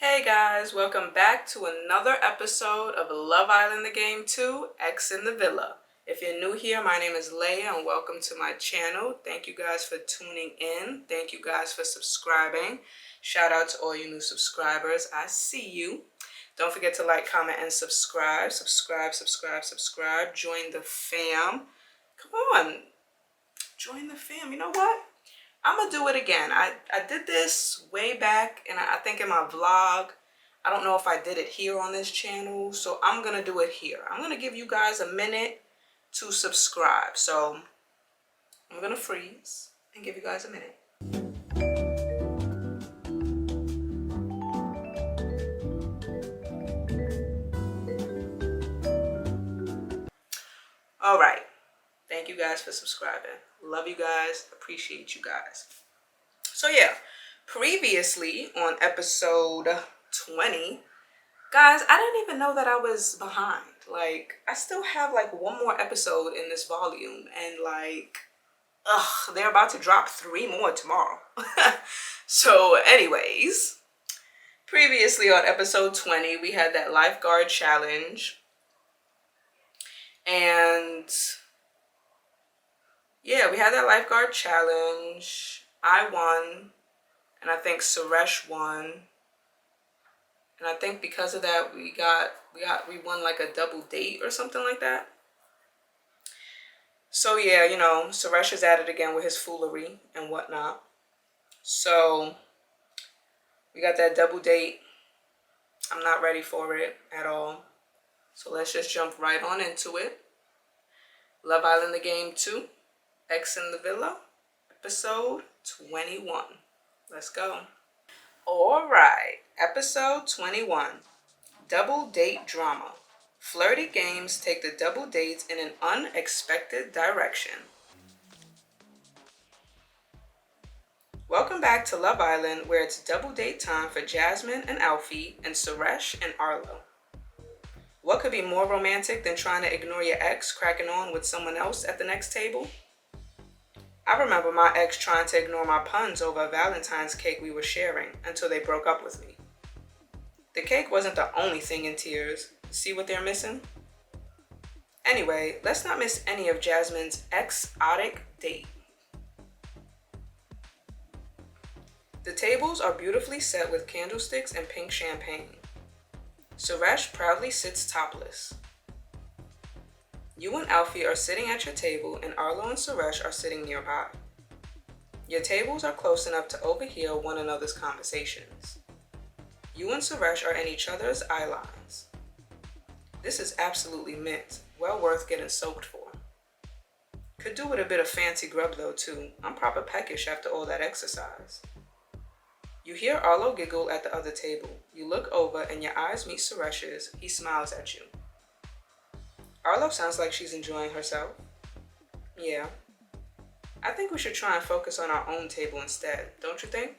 Hey guys, welcome back to another episode of Love Island the Game 2, X in the Villa. If you're new here, my name is Leia and welcome to my channel. Thank you guys for tuning in. Thank you guys for subscribing. Shout out to all you new subscribers. I see you. Don't forget to like, comment, and subscribe. Subscribe. Join the fam. Come on. Join the fam. You know what? I'm gonna do it again. I did this way back, and I think in my vlog. I don't know if I did it here on this channel, so I'm gonna do it here. I'm gonna give you guys a minute to subscribe. So I'm gonna freeze and give you guys a minute. All right. Thank you guys for subscribing. Love you guys. Appreciate you guys. So yeah, previously on episode 20, guys, I didn't even know that I was behind. Like, I still have like one more episode in this volume, and like, they're about to drop 3 more tomorrow. So anyways, previously on episode 20, we had that lifeguard challenge. And yeah, we had that lifeguard challenge. I won, and I think SURESH won. And I think because of that, we won like a double date or something like that. So yeah, you know, SURESH is at it again with his foolery and whatnot. So we got that double date. I'm not ready for it at all. So let's just jump right on into it. Love Island the Game 2, X in the Villa, episode 21. Let's go. All right, episode 21, double date drama. Flirty games take the double dates in an unexpected direction. Welcome back to Love Island, where it's double date time for Jasmine and Alfie and SURESH and Arlo. What could be more romantic than trying to ignore your ex cracking on with someone else at the next table? I remember my ex trying to ignore my puns over a Valentine's cake we were sharing until they broke up with me. The cake wasn't the only thing in tears. See what they're missing? Anyway, let's not miss any of Jasmine's exotic date. The tables are beautifully set with candlesticks and pink champagne. SURESH proudly sits topless. You and Alfie are sitting at your table, and Arlo and SURESH are sitting nearby. Your tables are close enough to overhear one another's conversations. You and SURESH are in each other's eye lines. This is absolutely mint, well worth getting soaked for. Could do with a bit of fancy grub though too. I'm proper peckish after all that exercise. You hear Arlo giggle at the other table. You look over and your eyes meet SURESH's. He smiles at you. Arlo sounds like she's enjoying herself. Yeah. I think we should try and focus on our own table instead, don't you think?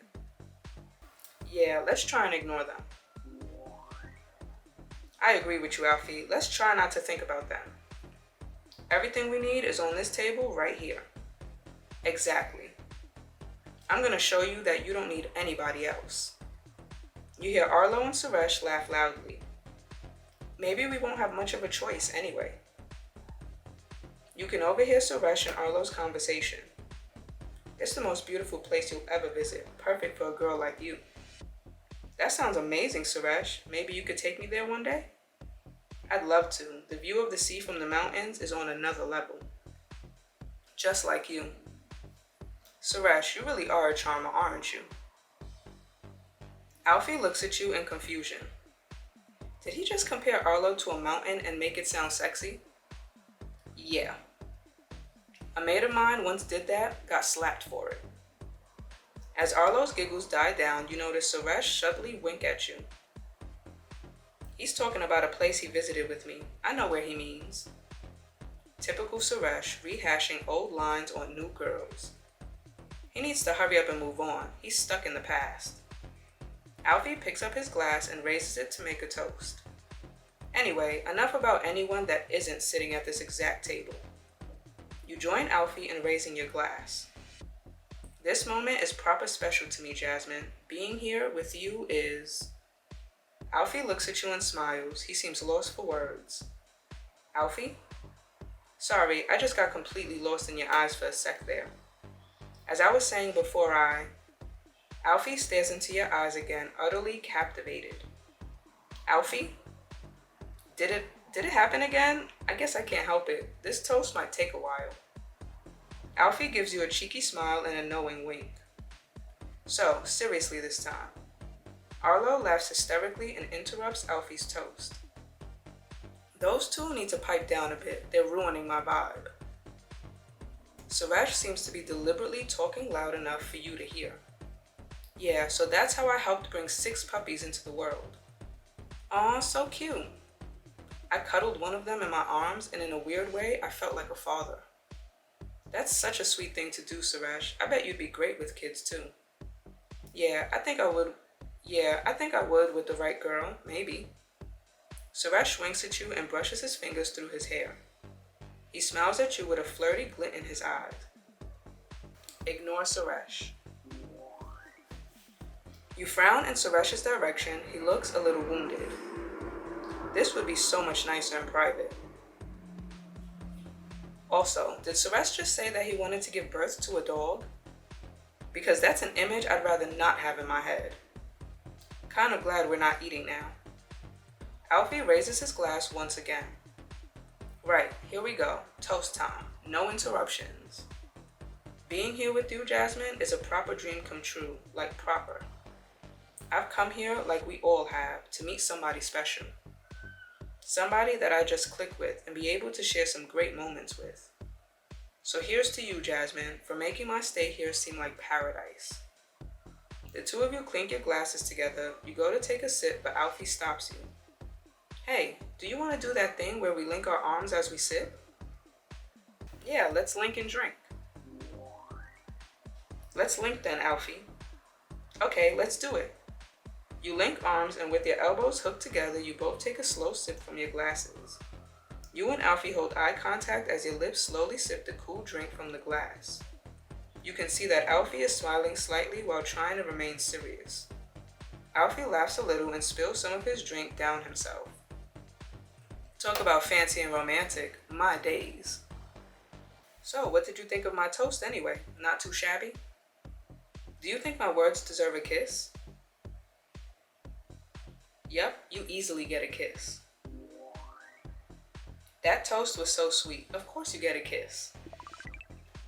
Yeah, let's try and ignore them. I agree with you, Alfie. Let's try not to think about them. Everything we need is on this table right here. Exactly. I'm going to show you that you don't need anybody else. You hear Arlo and SURESH laugh loudly. Maybe we won't have much of a choice anyway. You can overhear SURESH and Arlo's conversation. It's the most beautiful place you'll ever visit, perfect for a girl like you. That sounds amazing, SURESH. Maybe you could take me there one day? I'd love to. The view of the sea from the mountains is on another level. Just like you. SURESH, you really are a charmer, aren't you? Alfie looks at you in confusion. Did he just compare Arlo to a mountain and make it sound sexy? Yeah. A mate of mine once did that, got slapped for it. As Arlo's giggles die down, you notice SURESH subtly wink at you. He's talking about a place he visited with me. I know where he means. Typical SURESH, rehashing old lines on new girls. He needs to hurry up and move on. He's stuck in the past. Alfie picks up his glass and raises it to make a toast. Anyway, enough about anyone that isn't sitting at this exact table. You join Alfie in raising your glass. This moment is proper special to me, Jasmine. Being here with you is... Alfie looks at you and smiles. He seems lost for words. Alfie? Sorry, I just got completely lost in your eyes for a sec there. As I was saying before, Alfie stares into your eyes again, utterly captivated. Alfie? Did it happen again? I guess I can't help it. This toast might take a while. Alfie gives you a cheeky smile and a knowing wink. So, seriously this time. Arlo laughs hysterically and interrupts Alfie's toast. Those two need to pipe down a bit. They're ruining my vibe. SURESH seems to be deliberately talking loud enough for you to hear. Yeah, so that's how I helped bring 6 puppies into the world. Aw, so cute. I cuddled one of them in my arms, and in a weird way, I felt like a father. That's such a sweet thing to do, SURESH. I bet you'd be great with kids too. Yeah, I think I would with the right girl, maybe. SURESH winks at you and brushes his fingers through his hair. He smiles at you with a flirty glint in his eyes. Ignore SURESH. You frown in SURESH's direction. He looks a little wounded. This would be so much nicer in private. Also, did SURESH just say that he wanted to give birth to a dog? Because that's an image I'd rather not have in my head. Kind of glad we're not eating now. Alfie raises his glass once again. Right, here we go. Toast time. No interruptions. Being here with you, Jasmine, is a proper dream come true. Like proper. I've come here, like we all have, to meet somebody special. Somebody that I just click with and be able to share some great moments with. So here's to you, Jasmine, for making my stay here seem like paradise. The two of you clink your glasses together. You go to take a sip, but Alfie stops you. Hey, do you want to do that thing where we link our arms as we sip? Yeah, let's link and drink. Let's link then, Alfie. Okay, let's do it. You link arms, and with your elbows hooked together, you both take a slow sip from your glasses. You and Alfie hold eye contact as your lips slowly sip the cool drink from the glass. You can see that Alfie is smiling slightly while trying to remain serious. Alfie laughs a little and spills some of his drink down himself. Talk about fancy and romantic, my days. So, what did you think of my toast anyway? Not too shabby? Do you think my words deserve a kiss? Yep, you easily get a kiss. That toast was so sweet. Of course you get a kiss.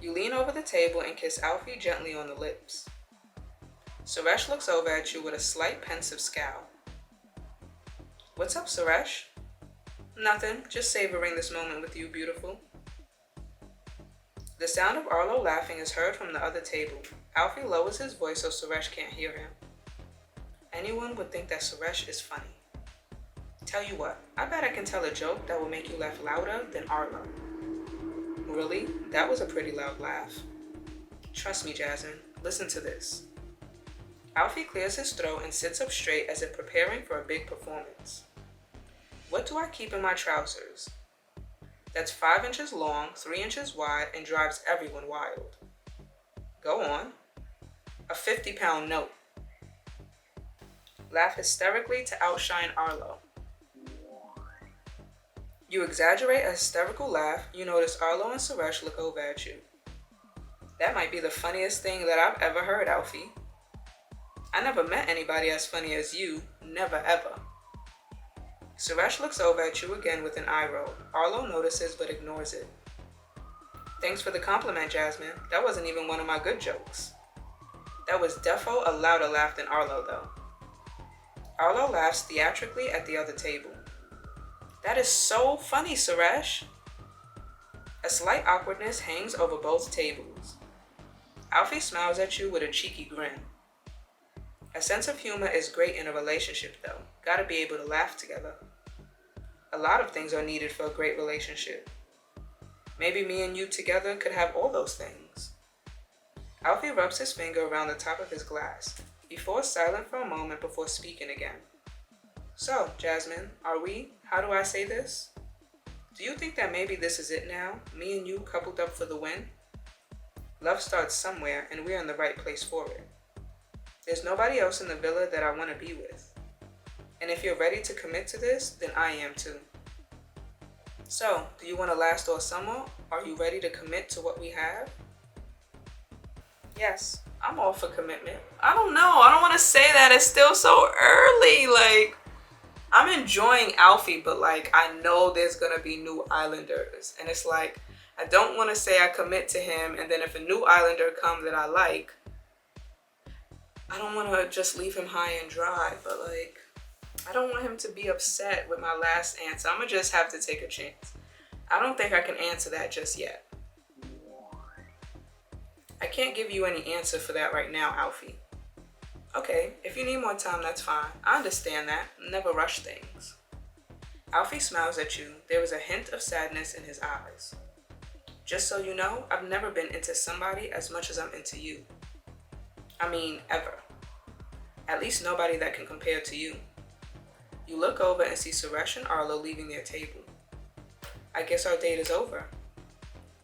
You lean over the table and kiss Alfie gently on the lips. SURESH looks over at you with a slight pensive scowl. What's up, SURESH? Nothing, just savoring this moment with you, beautiful. The sound of Arlo laughing is heard from the other table. Alfie lowers his voice so SURESH can't hear him. Anyone would think that SURESH is funny. Tell you what, I bet I can tell a joke that will make you laugh louder than Arlo. Really? That was a pretty loud laugh. Trust me, Jasmine. Listen to this. Alfie clears his throat and sits up straight as if preparing for a big performance. What do I keep in my trousers? That's 5 inches long, 3 inches wide, and drives everyone wild. Go on. A 50-pound note. Laugh hysterically to outshine Arlo. You exaggerate a hysterical laugh. You notice Arlo and SURESH look over at you. That might be the funniest thing that I've ever heard, Alfie. I never met anybody as funny as you. Never ever. SURESH looks over at you again with an eye roll. Arlo notices but ignores it. Thanks for the compliment, Jasmine. That wasn't even one of my good jokes. That was defo a louder laugh than Arlo, though. Arlo laughs theatrically at the other table. That is so funny, SURESH. A slight awkwardness hangs over both tables. Alfie smiles at you with a cheeky grin. A sense of humor is great in a relationship, though. Gotta be able to laugh together. A lot of things are needed for a great relationship. Maybe me and you together could have all those things. Alfie rubs his finger around the top of his glass. He falls silent for a moment before speaking again. So, Jasmine, how do I say this? Do you think that maybe this is it now? Me and you coupled up for the win? Love starts somewhere, and we're in the right place for it. There's nobody else in the villa that I want to be with. And if you're ready to commit to this, then I am too. So, do you want to last all summer? Are you ready to commit to what we have? Yes, I'm all for commitment. I don't know. I don't want to say that. It's still so early. Like, I'm enjoying Alfie, but like, I know there's going to be new islanders. And it's like, I don't want to say I commit to him. And then if a new islander comes that I like, I don't want to just leave him high and dry. But like, I don't want him to be upset with my last answer. I'm going to just have to take a chance. I don't think I can answer that just yet. I can't give you any answer for that right now, Alfie. Okay, if you need more time, that's fine. I understand that. Never rush things. Alfie smiles at you. There is a hint of sadness in his eyes. Just so you know, I've never been into somebody as much as I'm into you. I mean, ever. At least nobody that can compare to you. You look over and see Suresh and Arlo leaving their table. I guess our date is over.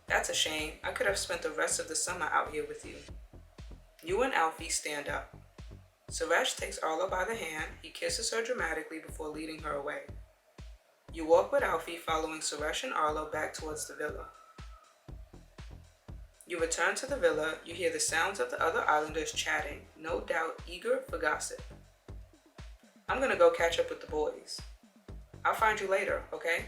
That's a shame. I could have spent the rest of the summer out here with you. You and Alfie stand up. Suresh takes Arlo by the hand. He kisses her dramatically before leading her away. You walk with Alfie following Suresh and Arlo back towards the villa. You return to the villa. You hear the sounds of the other islanders chatting, no doubt eager for gossip. I'm gonna go catch up with the boys. I'll find you later, okay?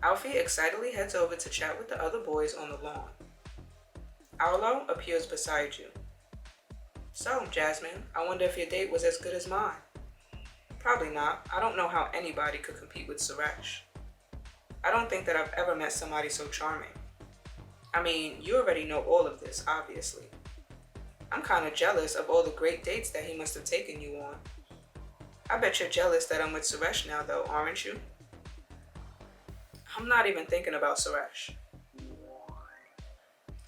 Alfie excitedly heads over to chat with the other boys on the lawn. Arlo appears beside you. So, Jasmine, I wonder if your date was as good as mine. Probably not. I don't know how anybody could compete with Suresh. I don't think that I've ever met somebody so charming. I mean, you already know all of this, obviously. I'm kind of jealous of all the great dates that he must have taken you on. I bet you're jealous that I'm with Suresh now, though, aren't you? I'm not even thinking about Suresh.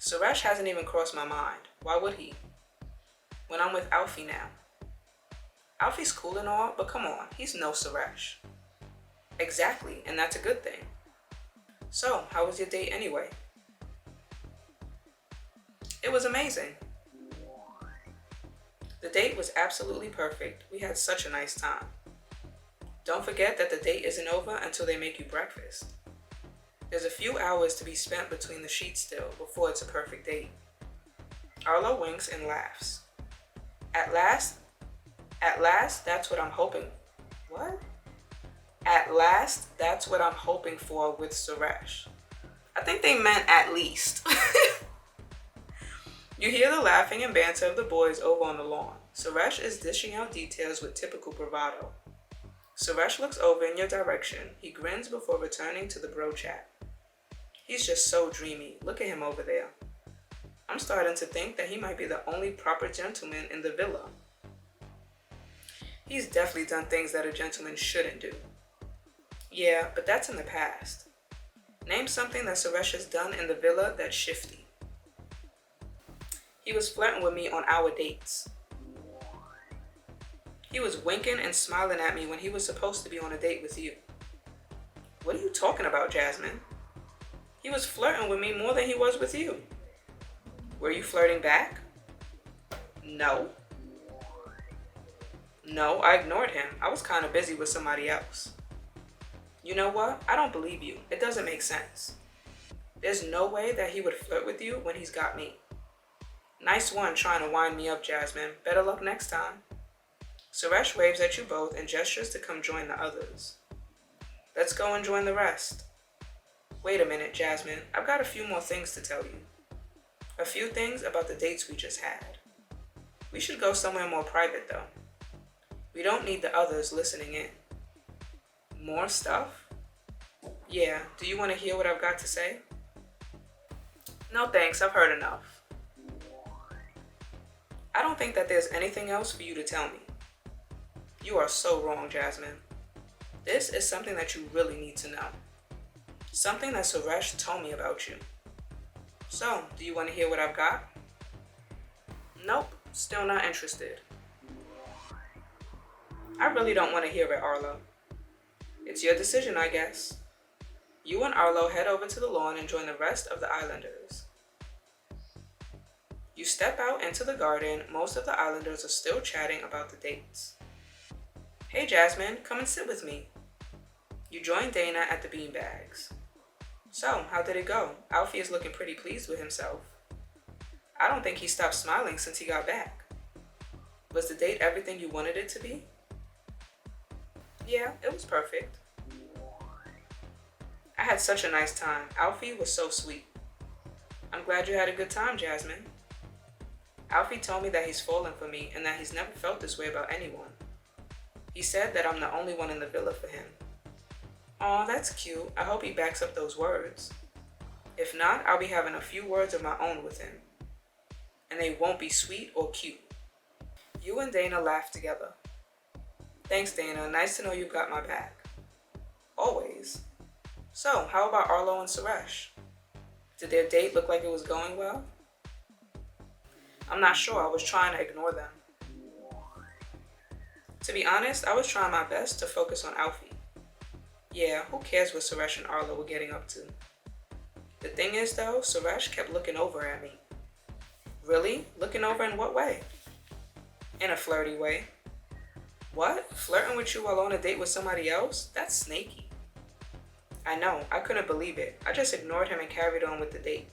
Suresh hasn't even crossed my mind. Why would he? When I'm with Alfie now. Alfie's cool and all, but come on, he's no Suresh. Exactly, and that's a good thing. So, how was your date anyway? It was amazing. The date was absolutely perfect. We had such a nice time. Don't forget that the date isn't over until they make you breakfast. There's a few hours to be spent between the sheets still before it's a perfect date. Arlo winks and laughs. At last, that's what I'm hoping. What? At last, that's what I'm hoping for with Suresh. I think they meant at least. You hear the laughing and banter of the boys over on the lawn. Suresh is dishing out details with typical bravado. Suresh looks over in your direction. He grins before returning to the bro chat. He's just so dreamy. Look at him over there. I'm starting to think that he might be the only proper gentleman in the villa. He's definitely done things that a gentleman shouldn't do. Yeah, but that's in the past. Name something that Suresh has done in the villa that's shifty. He was flirting with me on our dates. He was winking and smiling at me when he was supposed to be on a date with you. What are you talking about, Jasmine? He was flirting with me more than he was with you. Were you flirting back? No. No, I ignored him. I was kind of busy with somebody else. You know what? I don't believe you. It doesn't make sense. There's no way that he would flirt with you when he's got me. Nice one trying to wind me up, Jasmine. Better luck next time. Suresh waves at you both and gestures to come join the others. Let's go and join the rest. Wait a minute, Jasmine. I've got a few more things to tell you. A few things about the dates we just had. We should go somewhere more private, though. We don't need the others listening in. More stuff? Yeah, do you want to hear what I've got to say? No thanks, I've heard enough. I don't think that there's anything else for you to tell me. You are so wrong, Jasmine. This is something that you really need to know. Something that Suresh told me about you. So, do you want to hear what I've got? Nope, still not interested. I really don't want to hear it, Arlo. It's your decision, I guess. You and Arlo head over to the lawn and join the rest of the islanders. You step out into the garden. Most of the islanders are still chatting about the dates. Hey Jasmine, come and sit with me. You join Dana at the beanbags. So, how did it go? Alfie is looking pretty pleased with himself. I don't think he stopped smiling since he got back. Was the date everything you wanted it to be? Yeah, it was perfect. I had such a nice time. Alfie was so sweet. I'm glad you had a good time, Jasmine. Alfie told me that he's fallen for me and that he's never felt this way about anyone. He said that I'm the only one in the villa for him. Aw, that's cute. I hope he backs up those words. If not, I'll be having a few words of my own with him. And they won't be sweet or cute. You and Dana laughed together. Thanks, Dana. Nice to know you got my back. Always. So, how about Arlo and Suresh? Did their date look like it was going well? I'm not sure. I was trying to ignore them. To be honest, I was trying my best to focus on Alfie. Yeah, who cares what Suresh and Arlo were getting up to? The thing is though, Suresh kept looking over at me. Really? Looking over in what way? In a flirty way. What? Flirting with you while on a date with somebody else? That's snaky. I know, I couldn't believe it. I just ignored him and carried on with the date.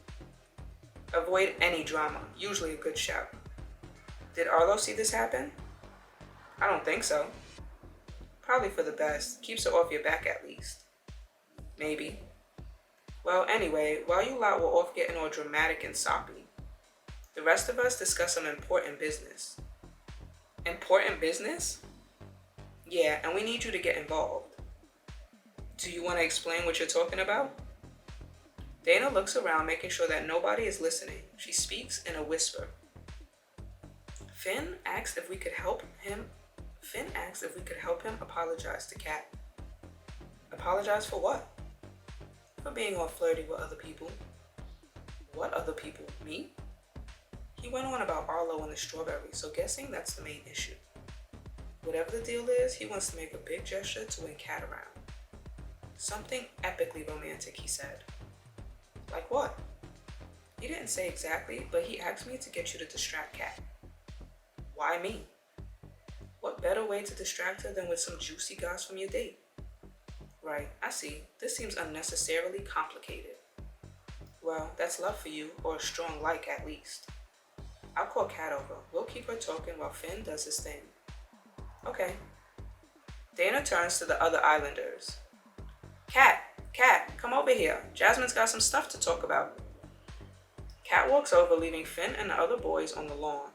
Avoid any drama, usually a good shout. Did Arlo see this happen? I don't think so. Probably for the best. Keeps it off your back at least. Maybe. Well, anyway, while you lot were off getting all dramatic and soppy, the rest of us discussed some important business. Important business? Yeah, and we need you to get involved. Do you want to explain what you're talking about? Dana looks around, making sure that nobody is listening. She speaks in a whisper. Finn asked if we could help him apologize to Kat. Apologize for what? For being all flirty with other people. What other people? Me? He went on about Arlo and the strawberry, so guessing that's the main issue. Whatever the deal is, he wants to make a big gesture to win Kat around. Something epically romantic, he said. Like what? He didn't say exactly, but he asked me to get you to distract Kat. Why me? What better way to distract her than with some juicy goss from your date? Right, I see. This seems unnecessarily complicated. Well, that's love for you, or a strong like at least. I'll call Kat over. We'll keep her talking while Finn does his thing. Okay. Dana turns to the other islanders. Kat, come over here. Jasmine's got some stuff to talk about. Kat walks over, leaving Finn and the other boys on the lawn.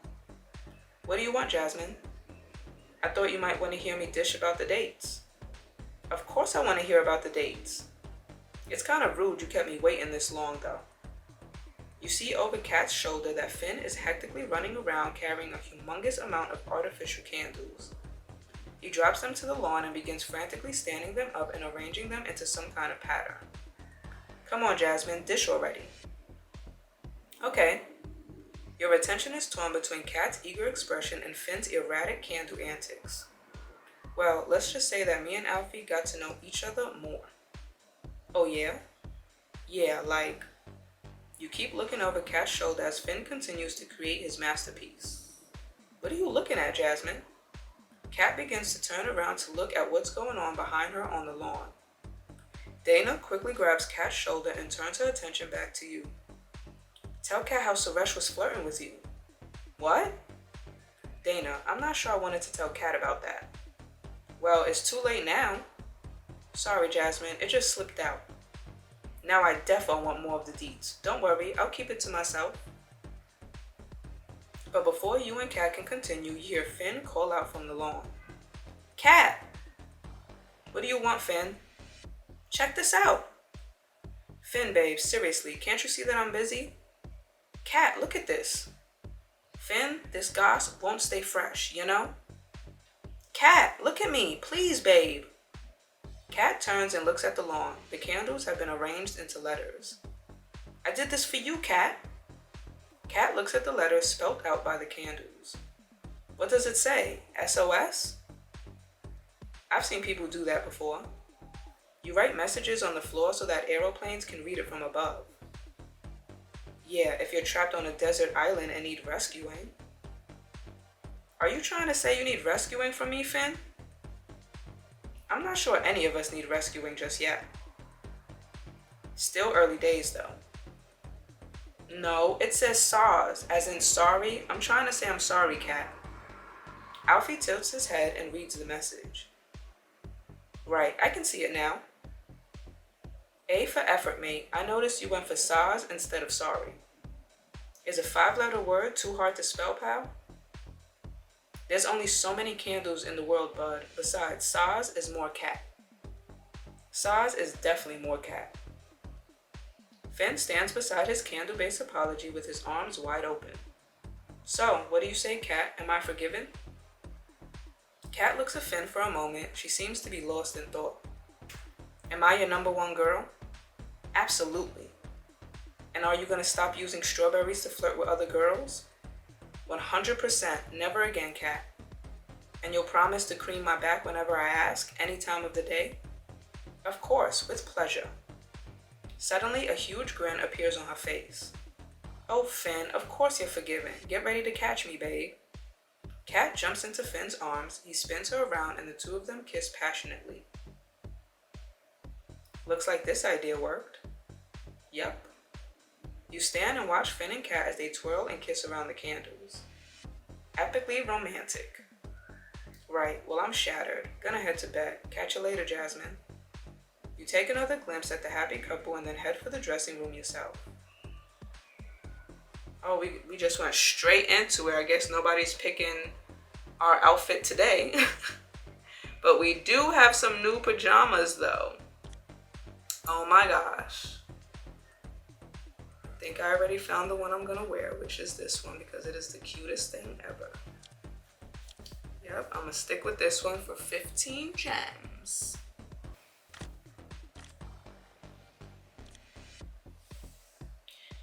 What do you want, Jasmine? I thought you might want to hear me dish about the dates. Of course I want to hear about the dates. It's kind of rude you kept me waiting this long though. You see over Kat's shoulder that Finn is hectically running around carrying a humongous amount of artificial candles. He drops them to the lawn and begins frantically standing them up and arranging them into some kind of pattern. Come on, Jasmine, dish already. Okay. Your attention is torn between Kat's eager expression and Finn's erratic candle antics. Well, let's just say that me and Alfie got to know each other more. Oh yeah? Yeah, like... You keep looking over Kat's shoulder as Finn continues to create his masterpiece. What are you looking at, Jasmine? Kat begins to turn around to look at what's going on behind her on the lawn. Dana quickly grabs Kat's shoulder and turns her attention back to you. Tell Kat how Suresh was flirting with you. What? Dana, I'm not sure I wanted to tell Kat about that. Well, it's too late now. Sorry, Jasmine, it just slipped out. Now I defo want more of the deets. Don't worry, I'll keep it to myself. But before you and Kat can continue, you hear Finn call out from the lawn. Kat! What do you want, Finn? Check this out. Finn, babe, seriously, can't you see that I'm busy? Kat, look at this. Finn, this goss won't stay fresh, you know? Kat, look at me, please, babe. Kat turns and looks at the lawn. The candles have been arranged into letters. I did this for you, Kat. Kat looks at the letters spelt out by the candles. What does it say? SOS? I've seen people do that before. You write messages on the floor so that aeroplanes can read it from above. Yeah, if you're trapped on a desert island and need rescuing. Are you trying to say you need rescuing from me, Finn? I'm not sure any of us need rescuing just yet. Still early days though. No, it says SARS, as in sorry. I'm trying to say I'm sorry, Cat. Alfie tilts his head and reads the message. Right, I can see it now. A for effort, mate. I noticed you went for SARS instead of sorry. Is a 5-letter word too hard to spell, pal? There's only so many candles in the world, bud. Besides, SARS is more cat. SARS is definitely more cat. Finn stands beside his candle-based apology with his arms wide open. So, what do you say, Cat? Am I forgiven? Cat looks at Finn for a moment. She seems to be lost in thought. Am I your number one girl? Absolutely. And are you going to stop using strawberries to flirt with other girls? 100%, never again, Cat. And you'll promise to cream my back whenever I ask, any time of the day? Of course, with pleasure. Suddenly, a huge grin appears on her face. Oh, Finn, of course you're forgiven. Get ready to catch me, babe. Cat jumps into Finn's arms, he spins her around, and the two of them kiss passionately. Looks like this idea worked. Yep. You stand and watch Finn and Cat as they twirl and kiss around the candles. Epically romantic. Right, well I'm shattered. Gonna head to bed. Catch you later, Jasmine. You take another glimpse at the happy couple and then head for the dressing room yourself. Oh, we just went straight into it. I guess nobody's picking our outfit today. But we do have some new pajamas though. Oh my gosh. I think I already found the one I'm gonna wear, which is this one because it is the cutest thing ever. Yep, I'm gonna stick with this one for 15 gems.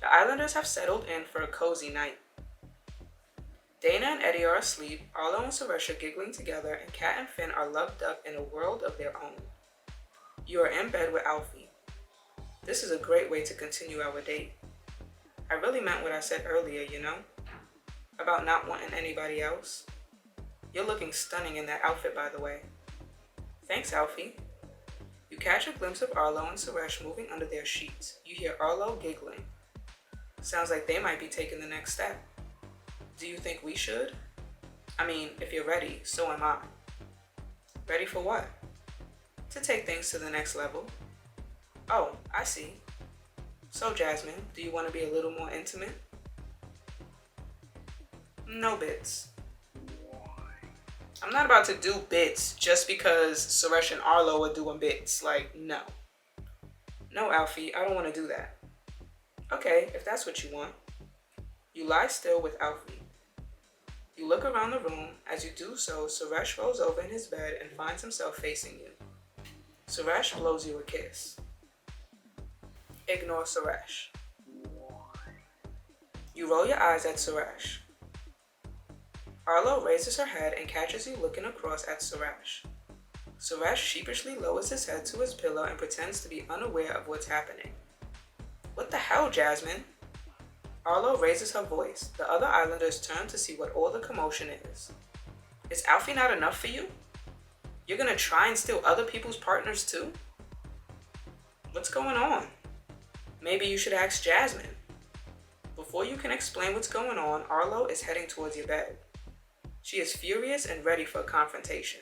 The Islanders have settled in for a cozy night. Dana and Eddie are asleep, Arlo and Suresh are giggling together, and Kat and Finn are loved up in a world of their own. You are in bed with Alfie. This is a great way to continue our date. I really meant what I said earlier, you know? About not wanting anybody else. You're looking stunning in that outfit, by the way. Thanks, Alfie. You catch a glimpse of Arlo and Suresh moving under their sheets. You hear Arlo giggling. Sounds like they might be taking the next step. Do you think we should? I mean, if you're ready, so am I. Ready for what? To take things to the next level. Oh, I see. So, Jasmine, do you want to be a little more intimate? No bits. I'm not about to do bits just because Suresh and Arlo are doing bits. Like, no. No, Alfie, I don't want to do that. Okay, if that's what you want. You lie still with Alfie. You look around the room. As you do so, Suresh rolls over in his bed and finds himself facing you. Suresh blows you a kiss. Ignore Suresh. You roll your eyes at Suresh. Arlo raises her head and catches you looking across at Suresh. Suresh sheepishly lowers his head to his pillow and pretends to be unaware of what's happening. What the hell, Jasmine? Arlo raises her voice. The other Islanders turn to see what all the commotion is. Is Alfie not enough for you? You're gonna try and steal other people's partners too? What's going on? Maybe you should ask Jasmine. Before you can explain what's going on, Arlo is heading towards your bed. She is furious and ready for a confrontation.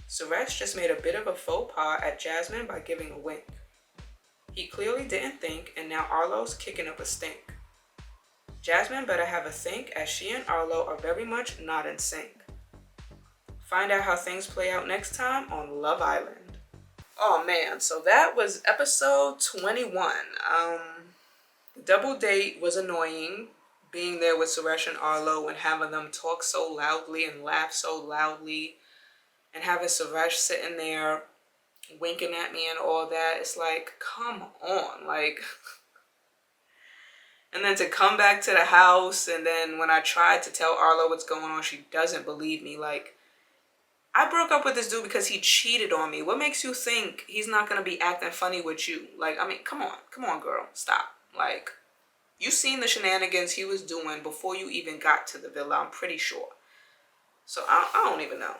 Suresh just made a bit of a faux pas at Jasmine by giving a wink. He clearly didn't think, and now Arlo's kicking up a stink. Jasmine better have a think, as she and Arlo are very much not in sync. Find out how things play out next time on Love Island. Oh man, so that was episode 21. The double date was annoying, being there with Suresh and Arlo and having them talk so loudly and laugh so loudly, and having Suresh sitting there winking at me and all that. It's like, come on, like. And then to come back to the house, and then when I tried to tell Arlo what's going on, she doesn't believe me. Like, I broke up with this dude because he cheated on me. What makes you think he's not going to be acting funny with you? Like, I mean, come on, girl, stop. Like, you seen the shenanigans he was doing before you even got to the villa, I'm pretty sure. So I don't even know.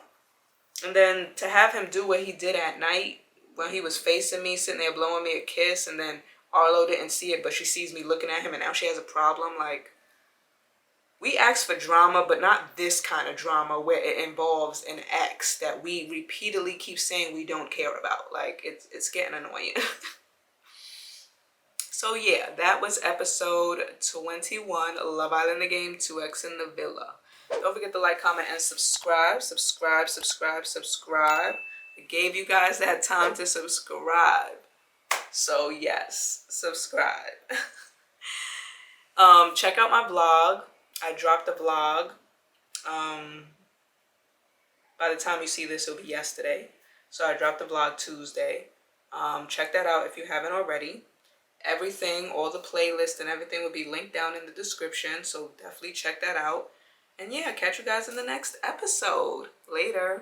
And then to have him do what he did at night when he was facing me, sitting there blowing me a kiss, and then Arlo didn't see it, but she sees me looking at him, and now she has a problem. Like, we ask for drama, but not this kind of drama where it involves an ex that we repeatedly keep saying we don't care about. Like, it's getting annoying. So yeah, that was episode 21, Love Island the Game, 2X in the Villa. Don't forget to like, comment, and subscribe. Subscribe. I gave you guys that time to subscribe. So yes, subscribe. Check out my vlog. I dropped a vlog. By the time you see this, it'll be yesterday. So I dropped the vlog Tuesday. Check that out if you haven't already. Everything, all the playlists and everything will be linked down in the description. So definitely check that out. And yeah, catch you guys in the next episode. Later.